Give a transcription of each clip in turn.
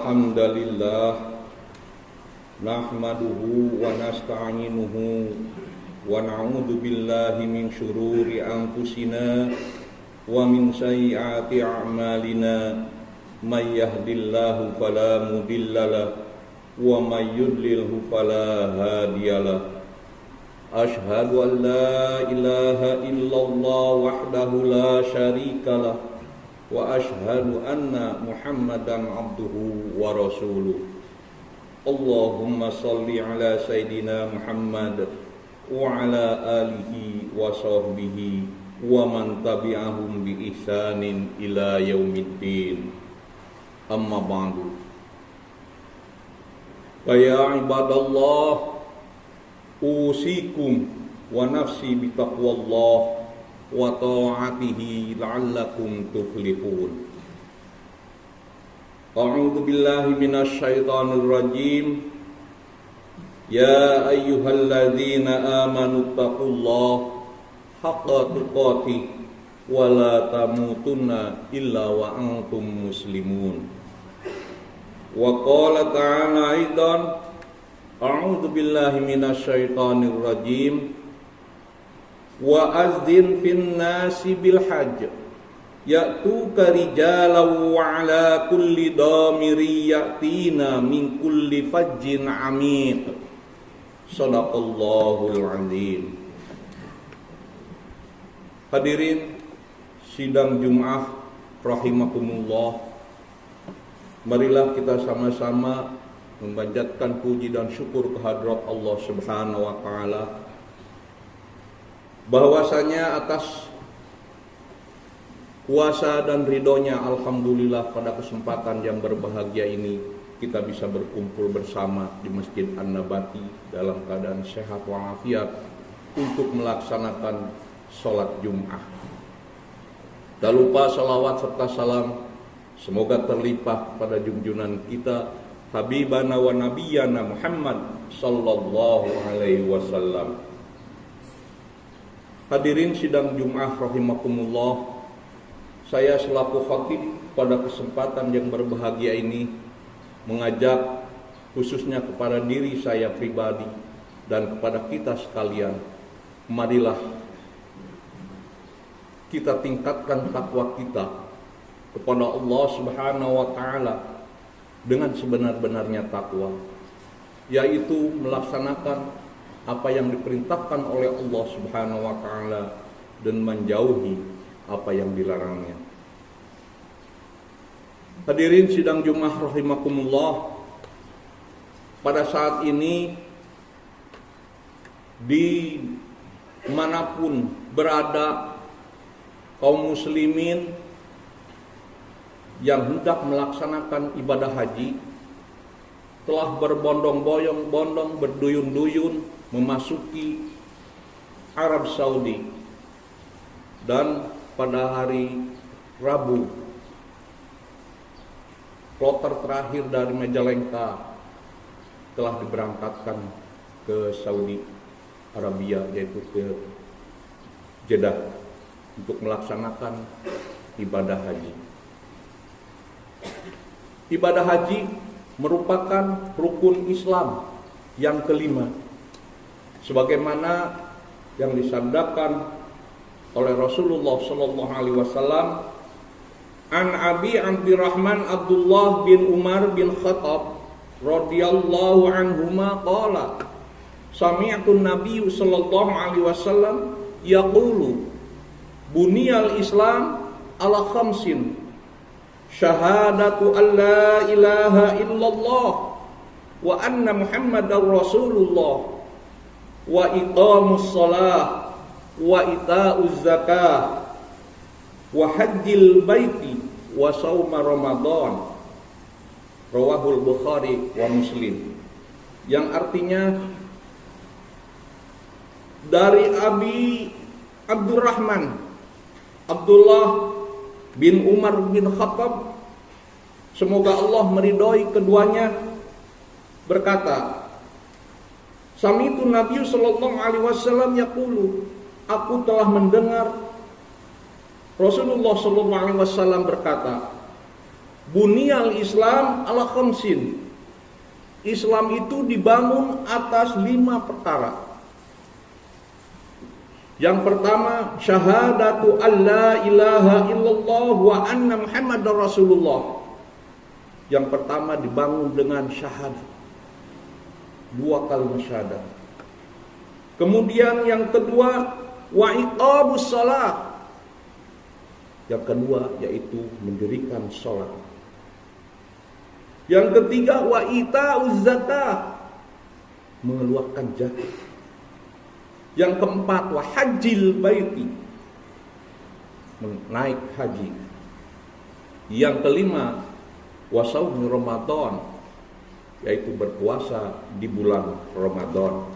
Alhamdulillah nahmaduhu wa nasta'inuhu wa na'udzu billahi min syururi anfusina wa min sayyiati a'malina may yahdihillahu fala mudhillalah wa may yudlilhu fala hadiyalah. Ashhadu an la ilaha illallah wahdahu la syarikalah wa ashhadu anna Muhammadan abduhu wa rasuluh. Allahumma salli ala Sayyidina Muhammad wa ala alihi wa sahbihi wa man tabi'ahum bi ihsanin ila yaumiddin. Amma ba'du. Ya ibadallah, usikum wa nafsi bi taqwallah wa ta'atihi la'allakum tuflihun. A'udzu billahi minasy syaithanir rajim. Ya ayyuhalladzina amanu taqullaha haqqa tuqatih wa la tamutunna illa wa antum muslimun. Wa qala ta'ala aidan, a'udzu billahi minasy syaithanir rajim. Wa azdin fin nasi bil hajj ya'tuka rijalan wa ala kulli damiri ya'tina min kulli fajjin amiq. Shadaqallahul azim. Hadirin sidang Jumat rahimakumullah, marilah kita sama-sama memanjatkan puji dan syukur kehadrat Allah Subhanahu wa taala, bahwasanya atas kuasa dan ridhonya, alhamdulillah pada kesempatan yang berbahagia ini kita bisa berkumpul bersama di Masjid An-Nabati dalam keadaan sehat walafiat untuk melaksanakan sholat Jum'ah. Tak lupa salawat serta salam semoga terlimpah pada junjungan kita Habibana wa Nabiyana Muhammad sallallahu alaihi wasallam. Hadirin sidang Jum'ah rahimakumullah, saya selaku khatib pada kesempatan yang berbahagia ini mengajak khususnya kepada diri saya pribadi dan kepada kita sekalian, marilah kita tingkatkan takwa kita kepada Allah Subhanahu wa taala dengan sebenar-benarnya takwa, yaitu melaksanakan apa yang diperintahkan oleh Allah Subhanahu wa taala dan menjauhi apa yang dilarangnya. Hadirin sidang Jumat rahimakumullah, pada saat ini di manapun berada kaum muslimin yang hendak melaksanakan ibadah haji telah berbondong-bondong, berduyun-duyun memasuki Arab Saudi, dan pada hari Rabu kloter terakhir dari Majalengka telah diberangkatkan ke Saudi Arabia, yaitu ke Jeddah, untuk melaksanakan ibadah haji. Ibadah haji merupakan rukun Islam yang kelima, sebagaimana yang disabdakan oleh Rasulullah sallallahu alaihi wasallam, an Abi Abdurrahman Abdullah bin Umar bin Khattab radhiyallahu anhuma qala sami'tu Nabi sallallahu alaihi wasallam yaqulu buniyal Islam ala khamsin syahadatu an la ilaha illallah wa anna Muhammadar Rasulullah wa iqamus shalah wa ita'uz zakah wa hajjil baiti wa shauma Ramadan. Rawahul Bukhari wa Muslim. Yang artinya dari Abi Abdurrahman Abdullah bin Umar bin Khattab, semoga Allah meridhoi keduanya, berkata, sami'tu Nabi sallallahu alaihi wasallam yaqulu, aku telah mendengar Rasulullah sallallahu alaihi wasallam berkata, Bunyal Islam ala khamsin. Islam itu dibangun atas 5 perkara. Yang pertama, syahadatu alla ilaha illallah wa anna Muhammadar Rasulullah. Yang pertama dibangun dengan syahadat. 2 kalimat syahadat. Kemudian yang kedua, wa iqamus shalah. Yang kedua yaitu mendirikan sholat. Yang ketiga, wa ita'uz zakah, mengeluarkan zakat. Yang keempat, wa hajjil baiti, menaik haji. Yang kelima, wa shaumi Ramadan, yaitu berpuasa di bulan Ramadan.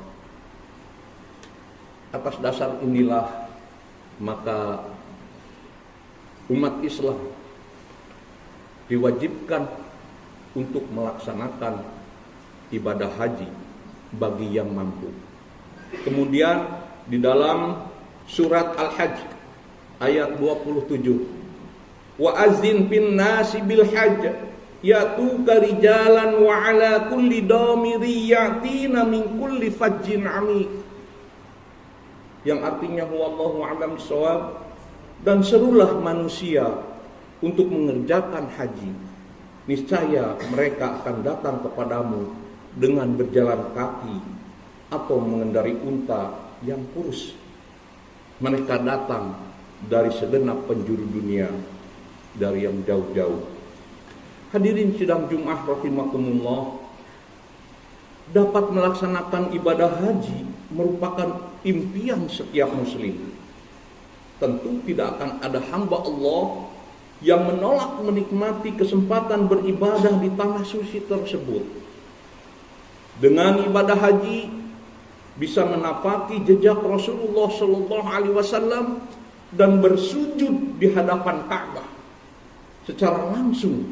Atas dasar inilah maka umat Islam diwajibkan untuk melaksanakan ibadah haji bagi yang mampu. Kemudian di dalam surat Al-Hajj ayat 27, wa azin bin nasi bil hajj yatuka rijalan wa ala kulli damiri yatina min kulli fajjin amik, yang artinya wallahu a'lam bishawab, dan serulah manusia untuk mengerjakan haji, niscaya mereka akan datang kepadamu dengan berjalan kaki atau mengendarai unta yang kurus. Mereka datang dari segenap penjuru dunia, dari yang jauh-jauh. Hadirin sidang Jumat rahimakumullah, dapat melaksanakan ibadah haji merupakan impian setiap muslim. Tentu tidak akan ada hamba Allah yang menolak menikmati kesempatan beribadah di tanah suci tersebut. Dengan ibadah haji bisa menapaki jejak Rasulullah Shallallahu Alaihi Wasallam dan bersujud di hadapan Ka'bah. Secara langsung,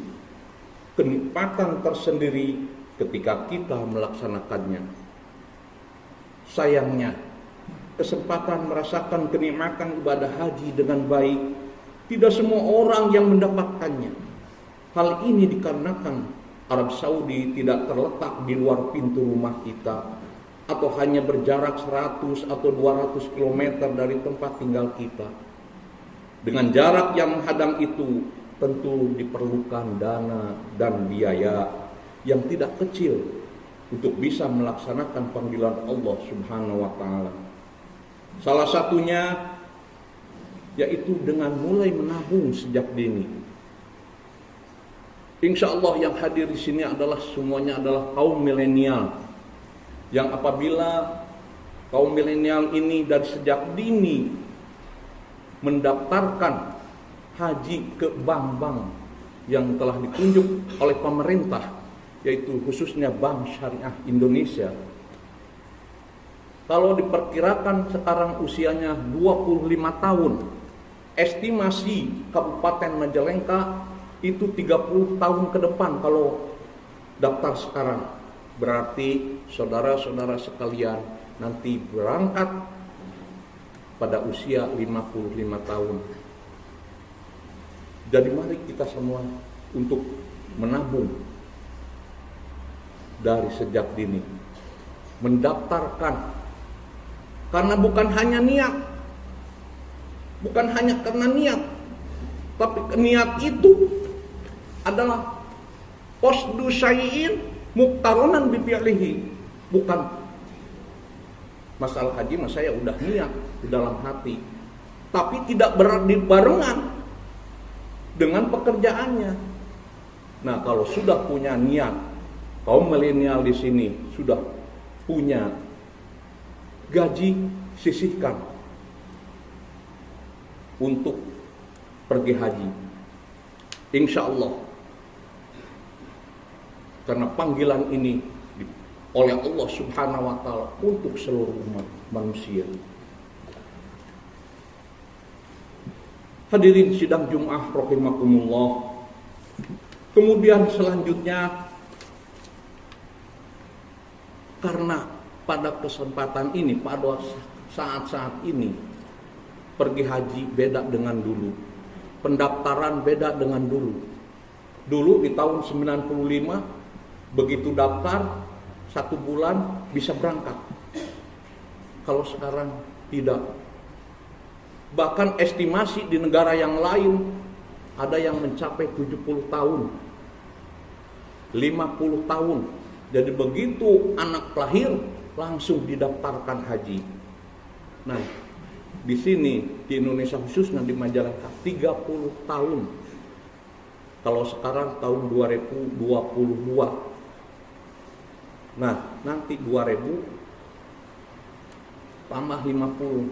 kenikmatan tersendiri ketika kita melaksanakannya. Sayangnya, kesempatan merasakan kenikmatan ibadah haji dengan baik tidak semua orang yang mendapatkannya. Hal ini dikarenakan Arab Saudi tidak terletak di luar pintu rumah kita, atau hanya berjarak 100 atau 200 km dari tempat tinggal kita. Dengan jarak yang menghadang itu, tentu diperlukan dana dan biaya yang tidak kecil untuk bisa melaksanakan panggilan Allah Subhanahu wa Ta'ala. Salah satunya yaitu dengan mulai menabung sejak dini. Insya Allah yang hadir di sini adalah semuanya adalah kaum milenial, yang apabila kaum milenial ini dari sejak dini mendaftarkan haji ke bank-bank yang telah ditunjuk oleh pemerintah, yaitu khususnya Bank Syariah Indonesia. Kalau diperkirakan sekarang usianya 25 tahun, estimasi Kabupaten Majalengka itu 30 tahun ke depan kalau daftar sekarang. Berarti saudara-saudara sekalian nanti berangkat pada usia 55 tahun. Jadi mari kita semua untuk menabung dari sejak dini, mendaftarkan, karena bukan hanya niat, bukan hanya karena niat, tapi niat itu adalah qasdu syai'in muqtaronan bi fi'lihi. Bukan masalah haji, saya udah niat di dalam hati, tapi tidak berarti barengan dengan pekerjaannya. Nah, kalau sudah punya niat, kaum milenial di sini sudah punya gaji, sisihkan untuk pergi haji. Insya Allah, karena panggilan ini oleh Allah Subhanahu wa Ta'ala untuk seluruh umat manusia. Hadirin sidang Jum'ah rahimakumullah. Kemudian selanjutnya, karena pada kesempatan ini, pada saat-saat ini, pergi haji beda dengan dulu, pendaftaran beda dengan dulu. Dulu di tahun 95 begitu daftar 1 bulan bisa berangkat. Kalau sekarang tidak. Bahkan estimasi di negara yang lain ada yang mencapai 70 tahun, 50 tahun. Jadi begitu anak lahir langsung didaftarkan haji. Nah, di sini di Indonesia khususnya di Majalengka 30 tahun. Kalau sekarang tahun 2022. Nah, nanti 2000 tambah 50.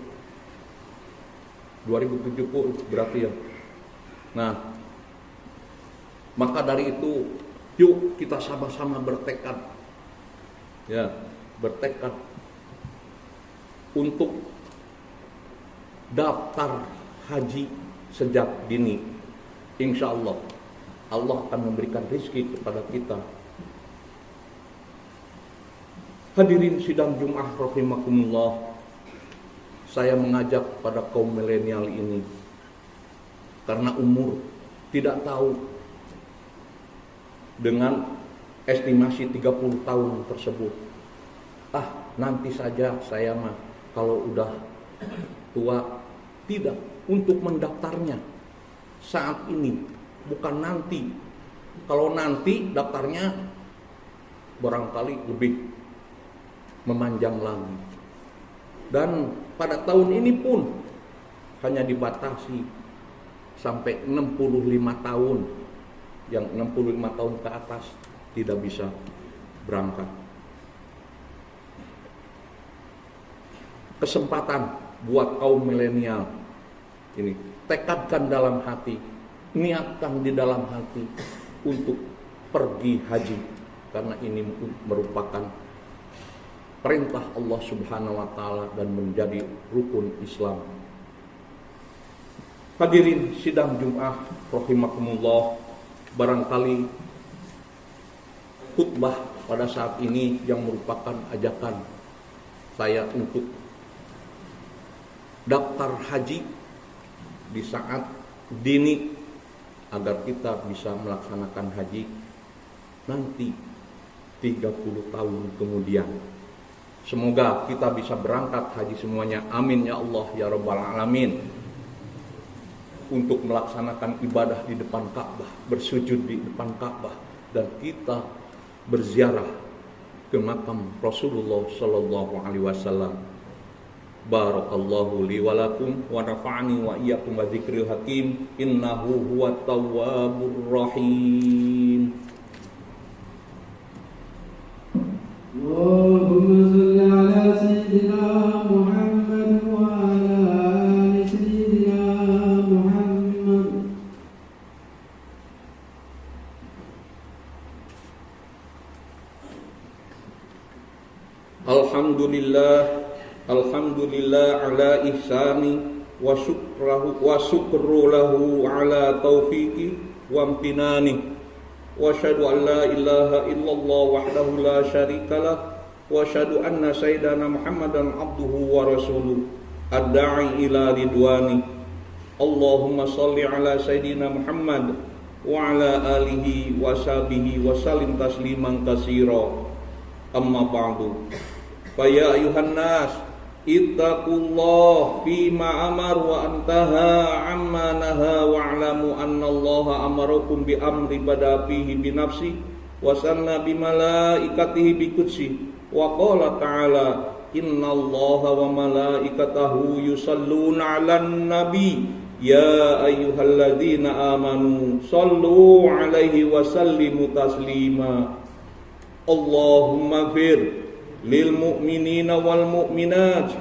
2070 berarti ya. Nah, maka dari itu yuk kita sama-sama bertekad. Ya, bertekad untuk daftar haji sejak dini. Insya Allah Allah akan memberikan rezeki kepada kita. Hadirin sidang Jumat rahimakumullah, saya mengajak pada kaum milenial ini karena umur tidak tahu, dengan estimasi 30 tahun tersebut, nanti saja saya mah kalau udah tua. Tidak, untuk mendaftarnya saat ini, bukan nanti. Kalau nanti daftarnya barangkali lebih memanjang lagi. Dan pada tahun ini pun hanya dibatasi sampai 65 tahun. Yang 65 tahun ke atas tidak bisa berangkat. Kesempatan buat kaum milenial ini, tekadkan dalam hati, niatkan di dalam hati untuk pergi haji, karena ini merupakan perintah Allah Subhanahu wa taala dan menjadi rukun Islam. Hadirin sidang Jumat rahimakumullah, barangkali khutbah pada saat ini yang merupakan ajakan saya untuk daftar haji di saat dini agar kita bisa melaksanakan haji nanti 30 tahun kemudian. Semoga kita bisa berangkat haji semuanya. Amin ya Allah ya Rabbal Alamin. Untuk melaksanakan ibadah di depan Ka'bah, bersujud di depan Ka'bah, dan kita berziarah ke makam Rasulullah sallallahu alaihi wasallam. Barakallahu li wa lakum wa nafa'ani wa iyyakum wa dzikril hakim, innahu huwat tawwabur rahim. Allahumma shalli ala sayyidina Muhammad wa ala ali sayyidina Muhammad. Alhamdulillah ala ihsani wa syukru lahu ala taufiqi wa amtinani. Wa asyhadu an la ilaha illallah wahdahu la syarikalah wa asyhadu anna sayyidana Muhammadan abduhu wa rasuluh ad-da'i ila ridwani. Allahumma shalli ala sayyidina Muhammad wa ala alihi wa sahbihi wa sallim tasliman katsira. Amma ba'du. Fa ya ayuhan nas ittaqullah fima amar wa antaha amma naha wa'lamu anna Allah amarakum bi amri bada fihi bi nafsi wa sanna bi malaikatihi bi qudsi wa qala ta'ala innallaha wa malaikatahu yusalluna 'alan nabi ya ayyuhalladzina amanu sallu 'alaihi wa sallimu taslima. Allahumma fir lil mu'minina wal mu'minat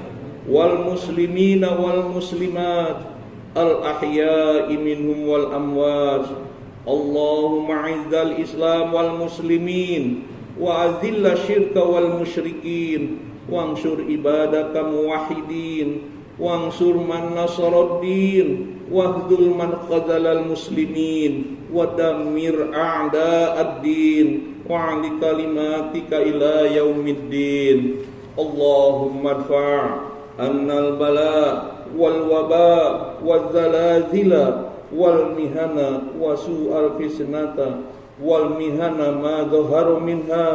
wal muslimina wal muslimat al ahya'i minhum wal amwat. Allahumma izzal islam wal muslimin wa azilla syirka wal musyrikin wa ansur ibadaka muwahhidin wa ansur man nasaraddin wa hdul man khazalal muslimin wa dammir a'da'ad-din wa 'ali kalimatika ila yaumiddin. Allahumma adfa' annal bala wal waba wal zalazila wal mihana wa su'al fitnata wal mihana ma dhahara minha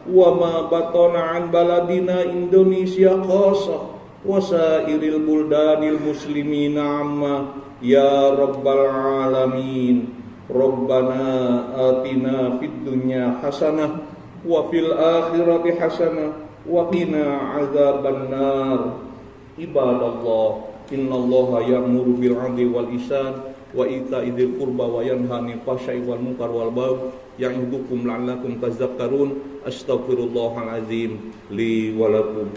wa ma batana an baladina Indonesia khassa wa sairil buldanil muslimina amma ya rabbal alamin. Rabbana atina fid dunya hasanah wa fil akhirati hasanah wa qina azabannar. Ibadallah, innallaha ya'muru bil 'adli wal ihsan wa ita'i dzil qurba wa yanha 'anil fahsya'i wal munkar wal baghi ya'idukum la'allakum tadhakkarun. Astaghfirullahal azim li wa lakum.